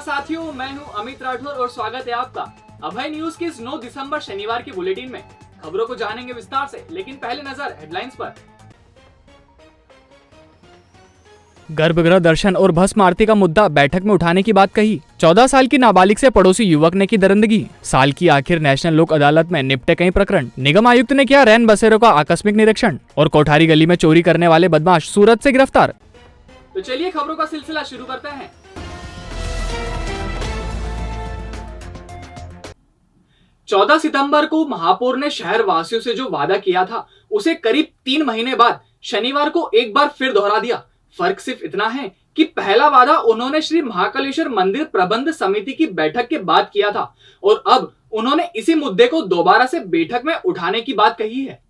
साथियों, मैं हूं अमित राठौर और स्वागत है आपका अभय न्यूज के इस 9 दिसंबर शनिवार की बुलेटिन में। खबरों को जानेंगे विस्तार से, लेकिन पहले नजर हेडलाइंस पर। गर्भगृह दर्शन और भस्म आरती का मुद्दा बैठक में उठाने की बात कही। 14 साल की नाबालिग से पड़ोसी युवक ने की दरिंदगी। साल की आखिर नेशनल लोक अदालत में निपटे कई प्रकरण। निगम आयुक्त ने किया रैन बसेरों का आकस्मिक निरीक्षण। और कोठारी गली में चोरी करने वाले बदमाश सूरत से गिरफ्तार। तो चलिए खबरों का सिलसिला शुरू करते हैं। 14 सितंबर को महापौर ने शहर वासियों से जो वादा किया था, उसे करीब 3 महीने बाद शनिवार को एक बार फिर दोहरा दिया। फर्क सिर्फ इतना है कि पहला वादा उन्होंने श्री महाकालेश्वर मंदिर प्रबंध समिति की बैठक के बाद किया था और अब उन्होंने इसी मुद्दे को दोबारा से बैठक में उठाने की बात कही है।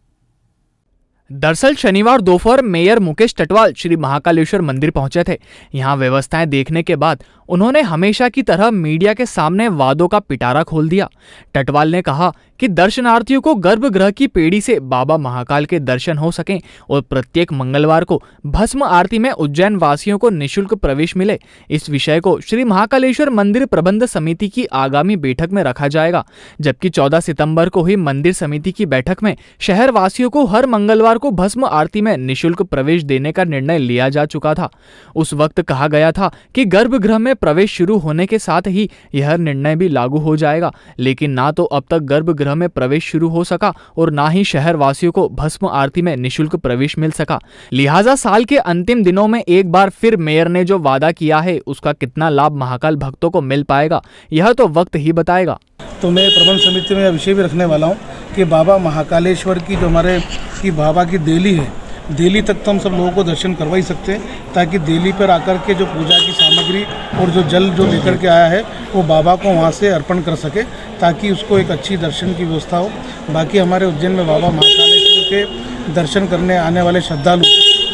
दरअसल शनिवार दोपहर मेयर मुकेश टटवाल श्री महाकालेश्वर मंदिर पहुंचे थे। यहां व्यवस्थाएं देखने के बाद उन्होंने हमेशा की तरह मीडिया के सामने वादों का पिटारा खोल दिया। टटवाल ने कहा कि दर्शनार्थियों को गर्भगृह की पेड़ी से बाबा महाकाल के दर्शन हो सकें और प्रत्येक मंगलवार को भस्म आरती में उज्जैन वासियों को निःशुल्क प्रवेश मिले। इस विषय को श्री महाकालेश्वर मंदिर प्रबंध समिति की आगामी बैठक में रखा जाएगा। जबकि 14 सितंबर को हुई मंदिर समिति की बैठक में शहर वासियों को हर मंगलवार को भस्म आरती में निःशुल्क प्रवेश देने का निर्णय लिया जा चुका था। उस वक्त कहा गया था कि गर्भगृह में प्रवेश शुरू होने के साथ ही यह निर्णय भी लागू हो जाएगा, लेकिन ना तो अब तक गर्भगृह में प्रवेश शुरू हो सका और ना ही शहर वासियों को भस्म आरती में निःशुल्क प्रवेश मिल सका। लिहाजा साल के अंतिम दिनों में एक बार फिर मेयर ने जो वादा किया है, उसका कितना लाभ महाकाल भक्तों को मिल पाएगा, यह तो वक्त ही बताएगा। तो मैं प्रबंध समिति में विषय भी रखने वाला हूँ कि बाबा महाकालेश्वर की जो हमारे की बाबा की देली है, दिल्ली तक तो हम सब लोगों को दर्शन करवा ही सकते हैं, ताकि दिल्ली पर आकर के जो पूजा की सामग्री और जो जल जो लेकर के आया है वो बाबा को वहाँ से अर्पण कर सके, ताकि उसको एक अच्छी दर्शन की व्यवस्था हो। बाकी हमारे उज्जैन में बाबा महाकालेश्वर के दर्शन करने आने वाले श्रद्धालु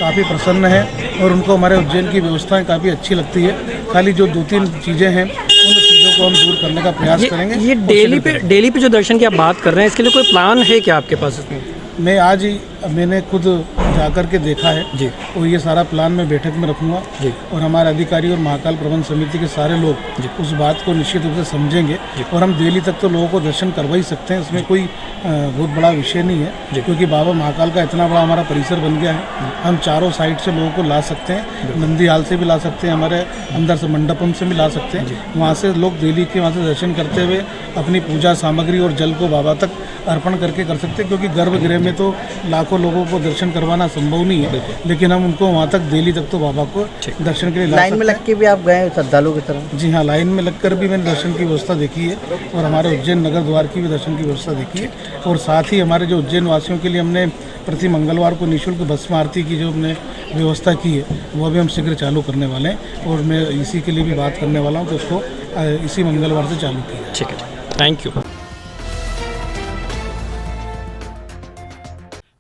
काफ़ी प्रसन्न हैं और उनको हमारे उज्जैन की व्यवस्थाएँ काफ़ी अच्छी लगती है। खाली जो 2-3 चीज़ें हैं उन चीज़ों को हम दूर करने का प्रयास करेंगे। ये डेली पे जो दर्शन की आप बात कर रहे हैं, इसके लिए कोई प्लान है क्या आपके पास? मैं आज ही मैंने खुद जाकर के देखा है जी, और ये सारा प्लान मैं बैठक में रखूँगा जी, और हमारे अधिकारी और महाकाल प्रबंध समिति के सारे लोग उस बात को निश्चित रूप से समझेंगे और हम दिल्ली तक तो लोगों को दर्शन करवा ही सकते हैं। इसमें कोई बहुत बड़ा विषय नहीं है, क्योंकि बाबा महाकाल का इतना बड़ा हमारा परिसर बन गया है। हम चारों साइड से लोगों को ला सकते हैं, नंदी हाल से भी ला सकते हैं, हमारे अंदर से मंडपम से भी ला सकते हैं। वहाँ से लोग दिल्ली के वहाँ से दर्शन करते हुए अपनी पूजा सामग्री और जल को बाबा तक अर्पण करके कर सकते हैं, क्योंकि गर्भगृह में तो लाखों लोगों को दर्शन करवाना संभव नहीं है, लेकिन हम उनको वहाँ तक दिल्ली तक तो बाबा को दर्शन के लिए लाइन में लग के भी आप गए श्रद्धालुओं की तरह? जी हाँ, लाइन में लगकर भी मैंने दर्शन की व्यवस्था देखी है और हमारे उज्जैन नगर द्वार की भी दर्शन की व्यवस्था देखी है। और साथ ही हमारे जो उज्जैन वासियों के लिए हमने प्रति मंगलवार को निःशुल्क भस्म आरती की जो हमने व्यवस्था की है, वो भी हम शीघ्र चालू करने वाले हैं और मैं इसी के लिए भी बात करने वाला हूँ, तो उसको इसी मंगलवार से चालू किया। ठीक है, थैंक यू।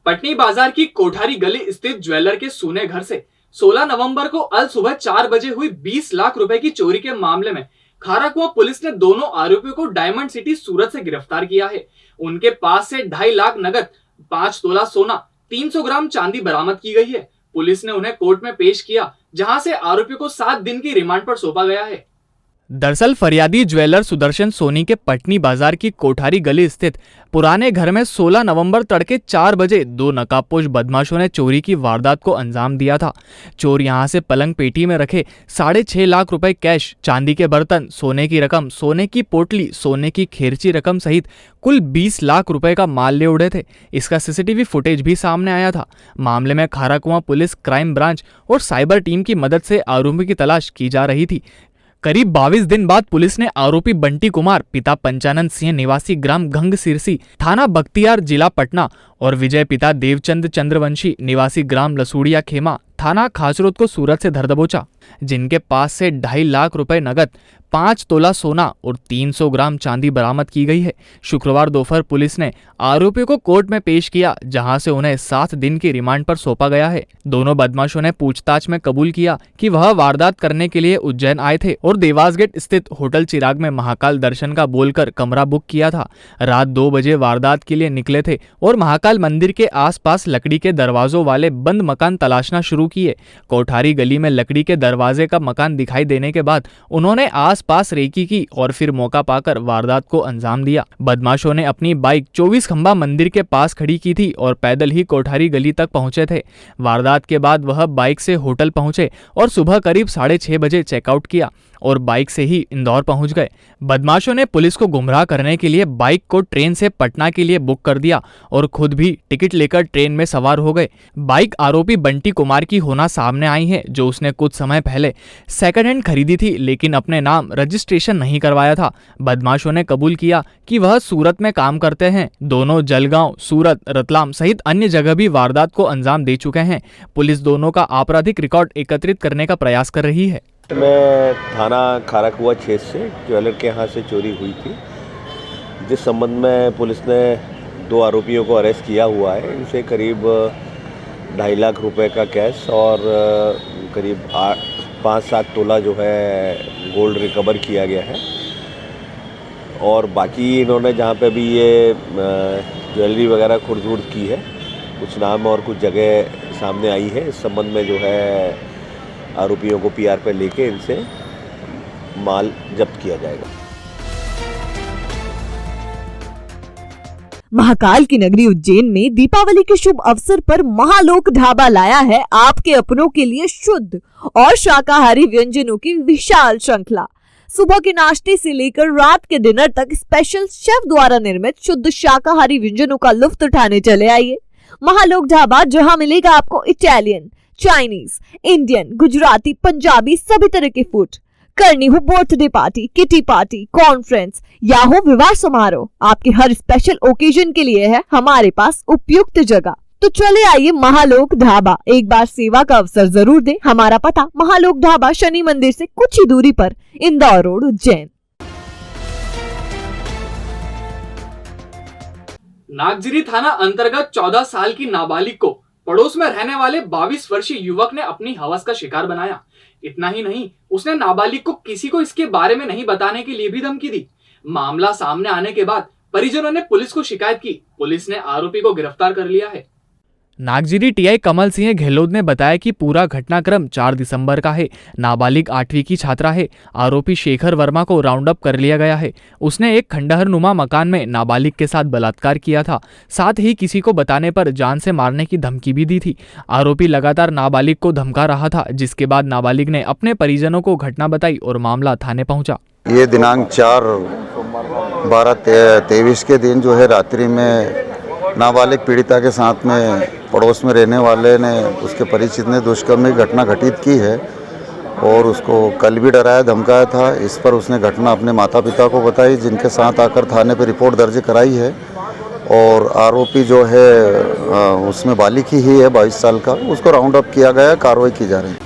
पटनी बाजार की कोठारी गली स्थित ज्वेलर के सोने घर से 16 नवंबर को अल सुबह 4 बजे हुई 20 लाख रुपए की चोरी के मामले में खाराकुआं पुलिस ने दोनों आरोपियों को डायमंड सिटी सूरत से गिरफ्तार किया है। उनके पास से 2.5 लाख नगद, 5 तोला सोना, 300 ग्राम चांदी बरामद की गई है। पुलिस ने उन्हें कोर्ट में पेश किया, जहां से आरोपियों को 7 दिन की रिमांड पर सौंपा गया है। दरअसल फरियादी ज्वेलर सुदर्शन सोनी के पटनी बाजार की कोठारी गली स्थित पुराने घर में 16 नवंबर तड़के 4 बजे 2 नकाबपोश बदमाशों ने चोरी की वारदात को अंजाम दिया था। चोर यहां से पलंग पेटी में रखे 6.5 लाख रुपए कैश, चांदी के बर्तन, सोने की रकम, सोने की पोटली, सोने की खेरची रकम सहित कुल 20 लाख रुपए का माल ले उड़े थे। इसका सीसीटीवी फुटेज भी सामने आया था। मामले में खाराकुआं पुलिस क्राइम ब्रांच और साइबर टीम की मदद से आरोपी की तलाश की जा रही थी। करीब 22 दिन बाद पुलिस ने आरोपी बंटी कुमार, पिता पंचानंद सिंह, निवासी ग्राम घंग सिरसी, थाना बख्तियार, जिला पटना, और विजय, पिता देवचंद चंद्रवंशी, निवासी ग्राम लसूड़िया खेमा, थाना खासरोद को सूरत से धर दबोचा, जिनके पास से 2.5 लाख रुपए नगद, 5 तोला सोना और 300 ग्राम चांदी बरामद की गई है। शुक्रवार दोपहर पुलिस ने आरोपियों को कोर्ट में पेश किया, जहां से उन्हें 7 दिन की रिमांड पर सौंपा गया है। दोनों बदमाशों ने पूछताछ में कबूल किया कि वह वारदात करने के लिए उज्जैन आए थे और देवास गेट स्थित होटल चिराग में महाकाल दर्शन का बोलकर कमरा बुक किया था। रात 2 बजे वारदात के लिए निकले थे और महाकाल मंदिर के आसपास लकड़ी के दरवाजों वाले बंद मकान तलाशना शुरू किए। कोठारी गली में लकड़ी के दरवाजे का मकान दिखाई देने के बाद उन्होंने आसपास रेकी की और फिर मौका पाकर वारदात को अंजाम दिया। बदमाशों ने अपनी बाइक 24 खंबा मंदिर के पास खड़ी की थी और पैदल ही कोठारी गली तक पहुंचे थे। वारदात के बाद वह बाइक से होटल पहुंचे और सुबह करीब 6:30 बजे चेकआउट किया और बाइक से ही इंदौर पहुंच गए। बदमाशों ने पुलिस को गुमराह करने के लिए बाइक को ट्रेन से पटना के लिए बुक कर दिया और खुद भी टिकट लेकर ट्रेन में सवार हो गए। बाइक आरोपी बंटी कुमार की होना सामने आई है, जो उसने कुछ समय पहले सेकंड हैंड खरीदी थी लेकिन अपने नाम रजिस्ट्रेशन नहीं करवाया था। बदमाशों ने कबूल किया कि वह सूरत में काम करते हैं। दोनों जलगांव, सूरत, रतलाम सहित अन्य जगह भी वारदात को अंजाम दे चुके हैं। पुलिस दोनों का आपराधिक रिकॉर्ड एकत्रित करने का प्रयास कर रही है। मैं थाना खाराकुआ क्षेत्र से ज्वेलर के यहाँ से चोरी हुई थी, जिस संबंध में पुलिस ने 2 आरोपियों को अरेस्ट किया हुआ है। इनसे करीब 2.5 लाख रुपए का कैश और करीब 5-7 तोला जो है गोल्ड रिकवर किया गया है। और बाकी इन्होंने जहाँ पे भी ये ज्वेलरी वगैरह खुर्द की है, कुछ नाम और कुछ जगह सामने आई है। इस संबंध में जो है आरोपियों को पीआर पे लेके इनसे माल जब्त किया जाएगा। महाकाल की नगरी उज्जैन में दीपावली के शुभ अवसर पर महालोक ढाबा लाया है आपके अपनों के लिए शुद्ध और शाकाहारी व्यंजनों की विशाल श्रृंखला। सुबह के नाश्ते से लेकर रात के डिनर तक स्पेशल शेफ द्वारा निर्मित शुद्ध शाकाहारी व्यंजनों का लुत्फ उठाने चले आइए। महालोक ढाबा, जहां मिलेगा आपको Italian, Chinese, Indian, Gujarati, Punjabi सभी तरह के फूड। करनी हो birthday party, kitty party, conference या हो विवाह समारोह, आपके हर स्पेशल ओकेजन के लिए है हमारे पास उपयुक्त जगह। तो चले आइए महालोक ढाबा, एक बार सेवा का अवसर जरूर दें। हमारा पता महालोक ढाबा, शनि मंदिर से कुछ ही दूरी पर, इंदौर रोड, उज्जैन। नागजिरी थाना अंतर्गत 14 साल की नाबालिग को पड़ोस में रहने वाले 22 वर्षीय युवक ने अपनी हवस का शिकार बनाया। इतना ही नहीं, उसने नाबालिग को किसी को इसके बारे में नहीं बताने के लिए भी धमकी दी। मामला सामने आने के बाद परिजनों ने पुलिस को शिकायत की। पुलिस ने आरोपी को गिरफ्तार कर लिया है। नागजिरी टीआई कमल सिंह गहलोत ने बताया कि पूरा घटनाक्रम 4 दिसंबर का है। नाबालिग 8वीं की छात्रा है। आरोपी शेखर वर्मा को राउंड अप कर लिया गया है। उसने एक खंडहर नुमा मकान में नाबालिग के साथ बलात्कार किया था, साथ ही किसी को बताने पर जान से मारने की धमकी भी दी थी। आरोपी लगातार नाबालिग को धमका रहा था, जिसके बाद नाबालिग ने अपने परिजनों को घटना बताई और मामला थाने पहुंचा। ये दिनांक 4/12/23 के दिन जो है रात्रि में नाबालिग पीड़िता के साथ में पड़ोस में रहने वाले ने, उसके परिचित ने दुष्कर्म की घटना घटित की है और उसको कल भी डराया धमकाया था। इस पर उसने घटना अपने माता पिता को बताई, जिनके साथ आकर थाने पर रिपोर्ट दर्ज कराई है। और आरोपी जो है उसमें बालिग ही है, 22 साल का, उसको राउंड अप किया गया, कार्रवाई की जा रही है।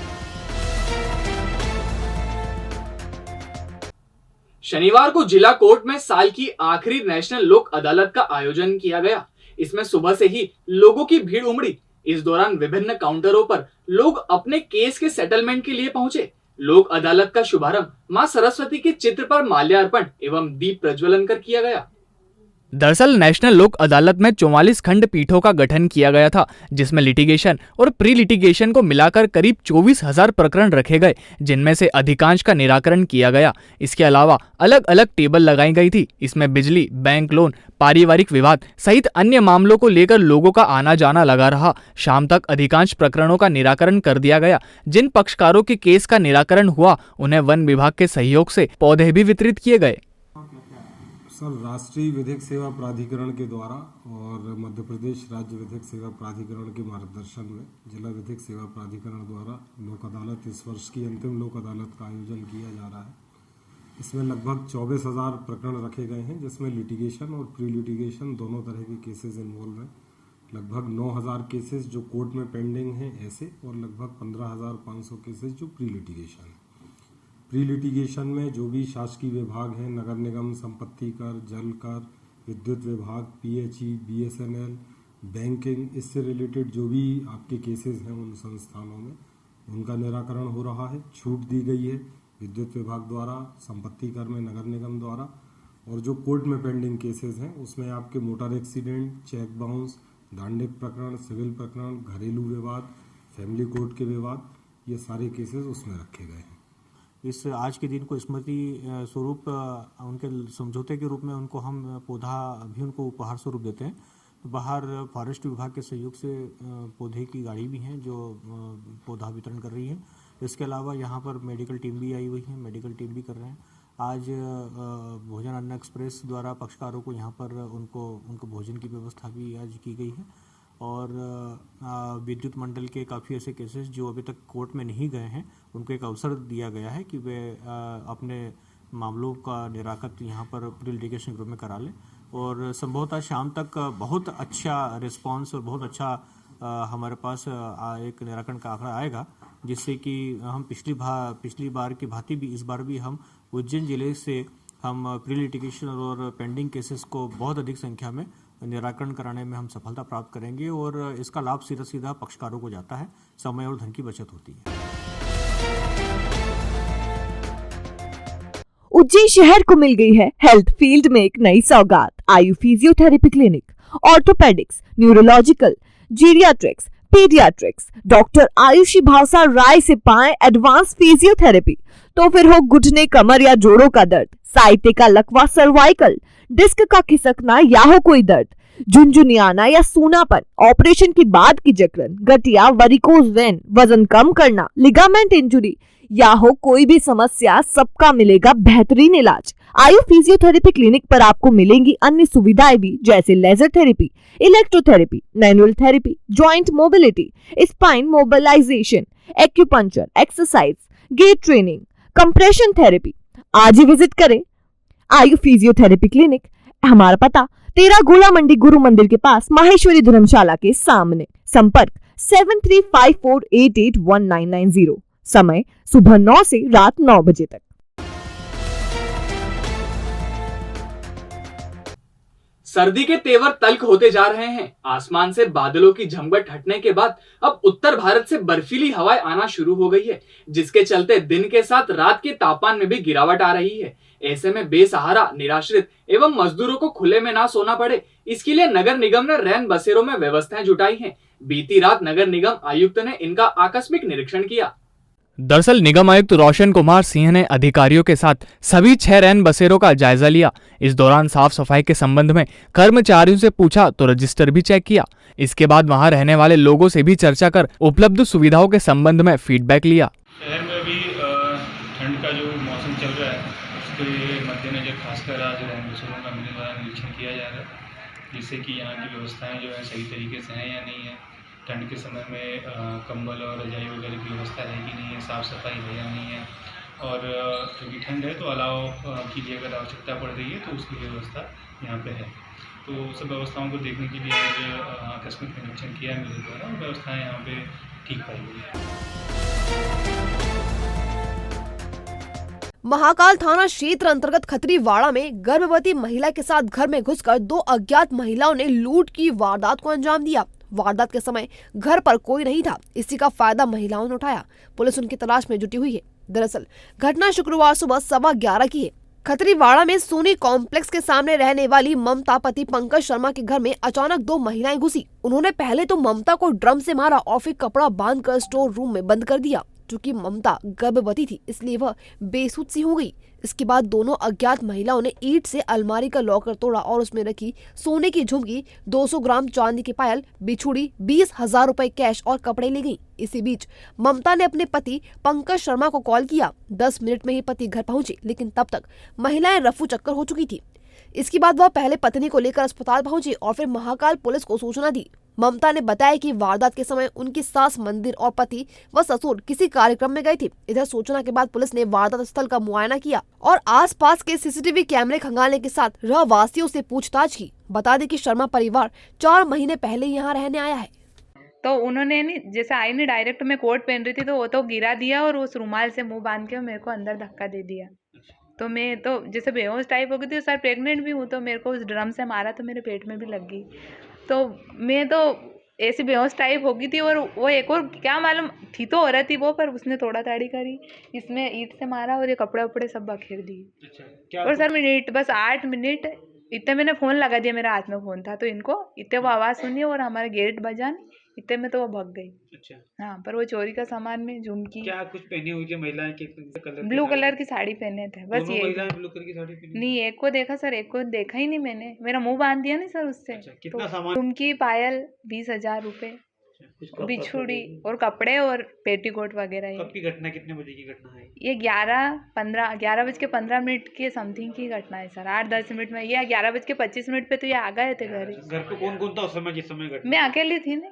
शनिवार को जिला कोर्ट में साल की आखिरी नेशनल लोक अदालत का आयोजन किया गया। इसमें सुबह से ही लोगों की भीड़ उमड़ी। इस दौरान विभिन्न काउंटरों पर लोग अपने केस के सेटलमेंट के लिए पहुंचे। लोक अदालत का शुभारंभ मां सरस्वती के चित्र पर माल्यार्पण एवं दीप प्रज्वलन कर किया गया। दरअसल नेशनल लोक अदालत में 44 खंड पीठों का गठन किया गया था, जिसमें लिटिगेशन और प्री लिटिगेशन को मिलाकर करीब 24,000 प्रकरण रखे गए, जिनमें से अधिकांश का निराकरण किया गया। इसके अलावा अलग अलग टेबल लगाई गई थी। इसमें बिजली, बैंक लोन, पारिवारिक विवाद सहित अन्य मामलों को लेकर लोगों का आना जाना लगा रहा। शाम तक अधिकांश प्रकरणों का निराकरण कर दिया गया। जिन पक्षकारों के केस का निराकरण हुआ, उन्हें वन विभाग के सहयोग से पौधे भी वितरित किए गए। सर, राष्ट्रीय विधिक सेवा प्राधिकरण के द्वारा और मध्य प्रदेश राज्य विधिक सेवा प्राधिकरण के मार्गदर्शन में जिला विधिक सेवा प्राधिकरण द्वारा लोक अदालत, इस वर्ष की अंतिम लोक अदालत का आयोजन किया जा रहा है। इसमें लगभग 24,000 प्रकरण रखे गए हैं, जिसमें लिटिगेशन और प्री लिटिगेशन दोनों तरह के केसेस इन्वॉल्व हैं। लगभग 9,000 केसेस जो कोर्ट में पेंडिंग हैं ऐसे, और लगभग 15,500 केसेस जो प्री लिटिगेशन है। प्री लिटिगेशन में जो भी शासकीय विभाग हैं, नगर निगम, संपत्ति कर, जल कर, विद्युत विभाग, पीएचई, बीएसएनएल, बैंकिंग, इससे रिलेटेड जो भी आपके केसेस हैं उन संस्थानों में उनका निराकरण हो रहा है। छूट दी गई है विद्युत विभाग द्वारा, संपत्ति कर में नगर निगम द्वारा। और जो कोर्ट में पेंडिंग केसेस हैं उसमें आपके मोटर एक्सीडेंट, चेक बाउंस, दांडिक प्रकरण, सिविल प्रकरण, घरेलू विवाद, फैमिली कोर्ट के विवाद, ये सारे केसेस उसमें रखे गए हैं। इस आज के दिन को स्मृति स्वरूप उनके समझौते के रूप में उनको हम पौधा भी उनको उपहार स्वरूप देते हैं। तो बाहर फॉरेस्ट विभाग के सहयोग से पौधे की गाड़ी भी हैं जो पौधा वितरण कर रही है। इसके अलावा यहाँ पर मेडिकल टीम भी आई हुई है, मेडिकल टीम भी कर रहे हैं। आज भोजन अन्न एक्सप्रेस द्वारा पक्षकारों को यहाँ पर उनको भोजन की व्यवस्था भी आज की गई है। और विद्युत मंडल के काफ़ी ऐसे केसेस जो अभी तक कोर्ट में नहीं गए हैं उनको एक अवसर दिया गया है कि वे अपने मामलों का निराकरण यहाँ पर प्री लिटिगेशन ग्रुप में करा लें। और संभवतः शाम तक बहुत अच्छा रिस्पांस और बहुत अच्छा हमारे पास एक निराकरण का आंकड़ा आएगा, जिससे कि हम पिछली बार की भांति भी इस बार भी हम उज्जैन जिले से हम प्री लिटिगेशन और पेंडिंग केसेस को बहुत अधिक संख्या में निराकरण कराने में हम सफलता प्राप्त करेंगे। और इसका लाभ सीधा पक्षकारों को जाता है, समय और धन की बचत होती है। उज्जैन शहर को मिल गई है हेल्थ फील्ड में एक नई सौगात। Ayu physiotherapy clinic, orthopaedics, neurological, geriatrics, paediatrics. Doctor Ayushi Bhavsa Rai से पाएं एडवांस फिजियोथेरेपी। तो फिर हो घुटने, कमर या जोड़ों का दर्द, साइटिका, लकवा, सर्वाइकल, डिस्क का खिसकना या हो कोई दर्द, झुनझुनियाना या सूनापन, ऑपरेशन के बाद की जकड़न, गठिया, वेरिकोज वेन, वजन कम करना, लिगामेंट इंजुरी या हो कोई भी समस्या, सबका मिलेगा बेहतरीन इलाज। आयु फिजियोथेरेपी क्लिनिक पर आपको मिलेंगी अन्य सुविधाएं भी, जैसे laser therapy, electrotherapy, manual therapy, joint mobility, spine mobilisation, acupuncture, exercise, gait training, compression therapy. आज ही विजिट करें आयु फिजियोथेरेपी क्लिनिक। हमारा पता 13 गोला मंडी गुरु मंदिर के पास, माहेश्वरी धर्मशाला के सामने। संपर्क 7354881990। समय सुबह 9 से रात 9 बजे तक। सर्दी के तेवर तल्ख होते जा रहे हैं। आसमान से बादलों की झमघट हटने के बाद अब उत्तर भारत से बर्फीली हवाएं आना शुरू हो गई है, जिसके चलते दिन के साथ रात के तापमान में भी गिरावट आ रही है। ऐसे में बेसहारा, निराश्रित एवं मजदूरों को खुले में ना सोना पड़े, इसके लिए नगर निगम ने रैन बसेरों में व्यवस्थाएं जुटाई हैं। बीती रात नगर निगम आयुक्त ने इनका आकस्मिक निरीक्षण किया। दरअसल निगम आयुक्त रोशन कुमार सिंह ने अधिकारियों के साथ सभी 6 रैन बसेरों का जायजा लिया। इस दौरान साफ सफाई के संबंध में कर्मचारियों से पूछा तो रजिस्टर भी चेक किया। इसके बाद वहां रहने वाले लोगों से भी चर्चा कर उपलब्ध सुविधाओं के संबंध में फीडबैक लिया। शहर में अभी ठंड का जो मौसम चल रहा है उसके मद्देनजर खासकर आज रैन बसेरों का मेरे द्वारा निरीक्षण किया जा रहा है, जिससे कि यहाँ की व्यवस्थाएँ जो है सही तरीके से हैं या नहीं है। ठंड के समय में कंबल और रजाई वगैरह की व्यवस्था है कि नहीं है, साफ़ सफाई है या नहीं है, और क्योंकि ठंड है तो अलाव की भी अगर आवश्यकता पड़ रही है तो उसकी व्यवस्था यहाँ पे है। तो सब व्यवस्थाओं को देखने के लिए आज आकस्मिक निरीक्षण किया है मेरे द्वारा, और व्यवस्थाएँ यहाँ पे ठीक पाई गई है। महाकाल थाना क्षेत्र अंतर्गत खतरीवाड़ा में गर्भवती महिला के साथ घर में घुसकर 2 अज्ञात महिलाओं ने लूट की वारदात को अंजाम दिया। वारदात के समय घर पर कोई नहीं था, इसी का फायदा महिलाओं ने उठाया। पुलिस उनकी तलाश में जुटी हुई है। दरअसल घटना शुक्रवार सुबह 11:15 की है। खतरीवाड़ा में सोनी कॉम्प्लेक्स के सामने रहने वाली ममता पति पंकज शर्मा के घर में अचानक 2 महिलाएं घुसी। उन्होंने पहले तो ममता को ड्रम से मारा और फिर कपड़ा बांधकर स्टोर रूम में बंद कर दिया। चूंकि ममता गर्भवती थी इसलिए वह बेसुध सी हो गई। इसके बाद दोनों अज्ञात महिलाओं ने ईंट से अलमारी का लॉकर तोड़ा और उसमें रखी सोने की झुमकी, 200 ग्राम चांदी की पायल, बिछुड़ी, 20,000 रुपए कैश और कपड़े ले गई। इसी बीच ममता ने अपने पति पंकज शर्मा को कॉल किया। 10 मिनट में ही पति घर पहुंचे, लेकिन तब तक महिलाएं रफू चक्कर हो चुकी थी। इसके बाद वह पहले पत्नी को लेकर अस्पताल पहुंची और फिर महाकाल पुलिस को सूचना दी। ममता ने बताया कि वारदात के समय उनकी सास मंदिर और पति व ससुर किसी कार्यक्रम में गए थे। इधर सूचना के बाद पुलिस ने वारदात स्थल का मुआयना किया और आसपास के सीसीटीवी कैमरे खंगालने के साथ रहवासियों से पूछताछ की। बता दें कि शर्मा परिवार 4 महीने पहले यहाँ रहने आया है। तो उन्होंने जैसे आई नहीं, डायरेक्ट मैं कोट पहन रही थी तो वो तो गिरा दिया और उस रुमाल से मुंह बांध के मेरे को अंदर धक्का दे दिया। तो मैं तो जैसे बेहोश टाइप हो गई थी। सर प्रेग्नेंट भी हूँ, तो मेरे को उस ड्रम से मारा तो मेरे पेट में भी लग गई। तो मैं तो ऐसी बेहोश टाइप हो गई थी। और वो एक और क्या मालूम थी तो औरत थी वो, पर उसने तोड़ा ताड़ी करी, इसमें ईंट से मारा और ये कपड़े वपड़े सब बखेर दिए। और सर मिनट बस 8 मिनट इतने मैंने फ़ोन लगा दिया, मेरे हाथ में फ़ोन था तो इनको इतने वो आवाज़ सुनी और हमारा गेट बजा इतने में तो वो भाग गई। अच्छा, हाँ, पर वो चोरी का सामान में झुमकी, क्या कुछ पहनी हुई थी महिलाएं के कलर की ब्लू साड़ी? कलर की साड़ी पहने थे, बस दोनों ये। महिलाएं ब्लू कलर की साड़ी पहनी? नहीं, एक को देखा सर, एक को देखा ही नहीं मैंने, मेरा मुंह बांध दिया नहीं सर उससे। अच्छा, कितना तो सामान? झुमकी, पायल 20,000 रुपए, बिछुड़ी और कपड़े और पेटीकोट वगैरह। कब की घटना, कितने बजे की घटना है? ये 11:15 की समथिंग की घटना है सर, 8-10 मिनट में। ये 11:25 पे तो ये आ गए थे घर। घर पे कौन कौन था उस समय जिस समय घटना? मैं अकेली थी ना,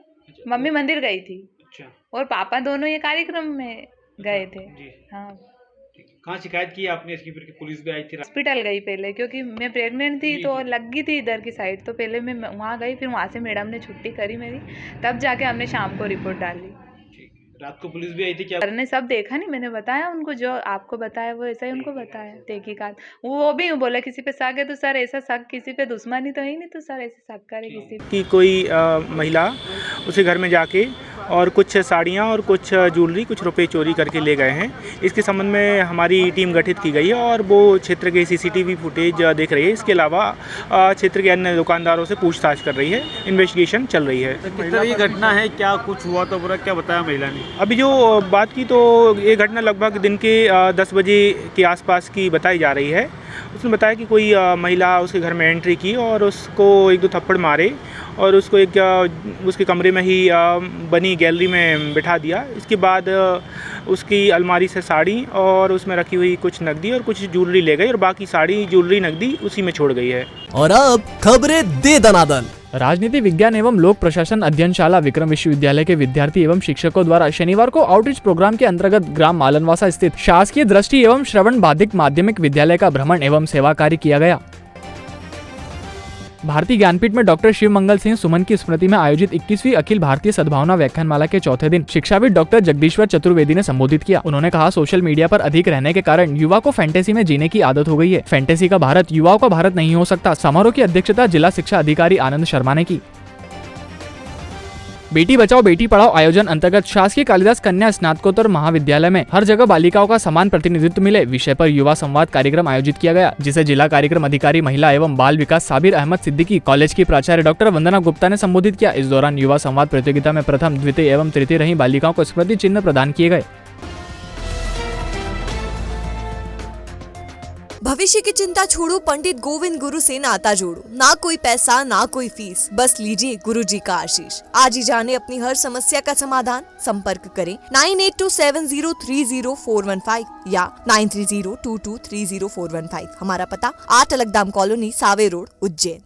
मम्मी मंदिर गई थी अच्छा, और पापा दोनों ये कार्यक्रम में गए थे। जी, हाँ, कहाँ शिकायत की आपने इसकी? फिर पुलिस भी आई थी? हॉस्पिटल गई पहले, क्योंकि मैं प्रेग्नेंट थी तो लग गई थी इधर की साइड, तो पहले मैं वहाँ गई, फिर वहाँ से मैडम ने छुट्टी करी मेरी, तब जाके हमने शाम को रिपोर्ट डाली। रात को पुलिस भी आई थी क्या? सर ने सब देखा नहीं, मैंने बताया उनको, जो आपको बताया वो ऐसा ही उनको बताया। तहकीकात वो भी बोला किसी पे शक है, तो सर ऐसा शक किसी पे दुश्मनी तो है नहीं, तो सर ऐसे शक करे किसी पे। कि कोई महिला उसके घर में जाके और कुछ साड़ियाँ और कुछ ज्वेलरी, कुछ रुपए चोरी करके ले गए हैं। इसके संबंध में हमारी टीम गठित की गई है और वो क्षेत्र के सीसीटीवी फुटेज देख रही है। इसके अलावा क्षेत्र के अन्य दुकानदारों से पूछताछ कर रही है, इन्वेस्टिगेशन चल रही है। किस तरह की घटना है, क्या कुछ हुआ तो पूरा क्या बताया महिला ने? अभी जो बात की तो ये घटना लगभग दिन के 10 बजे के आसपास की बताई जा रही है। उसने बताया कि कोई महिला उसके घर में एंट्री की और उसको 1-2 थप्पड़ मारे और उसको उसके कमरे में ही बनी गैलरी में बिठा दिया। इसके बाद उसकी अलमारी से साड़ी और उसमें रखी हुई कुछ नकदी और कुछ ज्वेलरी ले गई और बाकी साड़ी, ज्वेलरी, नकदी उसी में छोड़ गई है। और अब खबरें दे दनादन। राजनीति विज्ञान एवं लोक प्रशासन अध्ययनशाला विक्रम विश्वविद्यालय के विद्यार्थी एवं शिक्षकों द्वारा शनिवार को आउटरीच प्रोग्राम के अंतर्गत ग्राम मालनवासा स्थित शासकीय दृष्टि एवं श्रवण बाधिक माध्यमिक विद्यालय का भ्रमण एवं सेवा कार्य किया गया। भारतीय ज्ञानपीठ में डॉक्टर शिव मंगल सिंह सुमन की स्मृति में आयोजित 21वीं अखिल भारतीय सद्भावना व्याख्यानमाला के चौथे दिन शिक्षाविद डॉक्टर जगदीश्वर चतुर्वेदी ने संबोधित किया। उन्होंने कहा, सोशल मीडिया पर अधिक रहने के कारण युवा को फैंटेसी में जीने की आदत हो गई है। फैंटेसी का भारत युवाओं का भारत नहीं हो सकता। समारोह की अध्यक्षता जिला शिक्षा अधिकारी आनंद शर्मा ने की। बेटी बचाओ बेटी पढ़ाओ आयोजन अंतर्गत शासकीय कालिदास कन्या स्नातकोत्तर महाविद्यालय में हर जगह बालिकाओं का समान प्रतिनिधित्व मिले विषय पर युवा संवाद कार्यक्रम आयोजित किया गया, जिसे जिला कार्यक्रम अधिकारी महिला एवं बाल विकास साबिर अहमद सिद्दीकी, कॉलेज की प्राचार्य डॉक्टर वंदना गुप्ता ने संबोधित किया। इस दौरान युवा संवाद प्रतियोगिता में प्रथम, द्वितीय एवं तृतीय रही बालिकाओं को स्मृति चिन्ह प्रदान किए गए। भविष्य की चिंता छोड़ो, पंडित गोविंद गुरु से नाता जोड़ो। ना कोई पैसा, ना कोई फीस, बस लीजिए गुरु जी का आशीष। आज ही जाने अपनी हर समस्या का समाधान। संपर्क करें 9827030415 या 9302230415। हमारा पता 8 अलगदाम कॉलोनी, सावे रोड, उज्जैन।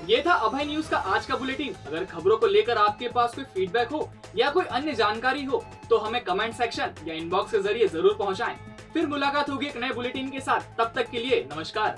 ये था अभय न्यूज का आज का बुलेटिन। अगर खबरों को लेकर आपके पास कोई फीडबैक हो या कोई अन्य जानकारी हो तो हमें कमेंट सेक्शन या इनबॉक्स के जरिए जरूर पहुंचाएं। फिर मुलाकात होगी एक नए बुलेटिन के साथ। तब तक के लिए नमस्कार।